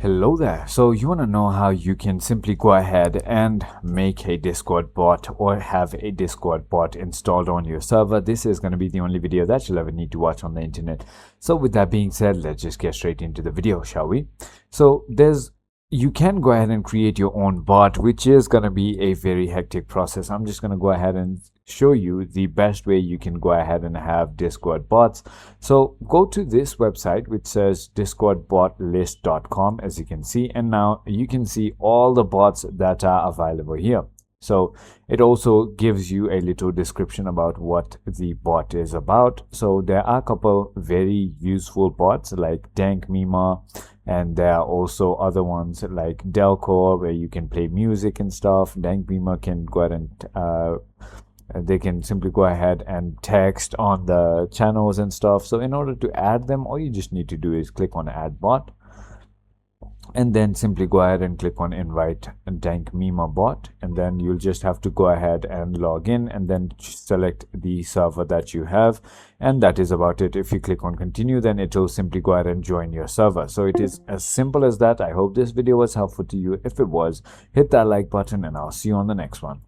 Hello there. So you want to know how you can simply go ahead and make a Discord bot or have a Discord bot installed on your server. This is going to be the only video that you'll ever need to watch on the internet. So with that being said, let's just get straight into the video, shall we? So you can go ahead and create your own bot, which is going to be a very hectic process. I'm just going to go ahead and show you the best way you can go ahead and have Discord bots. So go to this website which says discordbotlist.com, as you can see, and now you can see all the bots that are available here. So it also gives you a little description about what the bot is about. So there are a couple very useful bots like Dankmima, and there are also other ones like Delcore where you can play music and stuff. Dankmima can go ahead and they can simply go ahead and text on the channels and stuff. So in order to add them, all you just need to do is click on add bot, and then simply go ahead and click on invite Dankmima bot, and then you'll just have to go ahead and log in and then select the server that you have, and that is about it. If you click on continue, then it will simply go ahead and join your server. So it is as simple as that. I hope this video was helpful to you. If it was, hit that like button and I'll see you on the next one.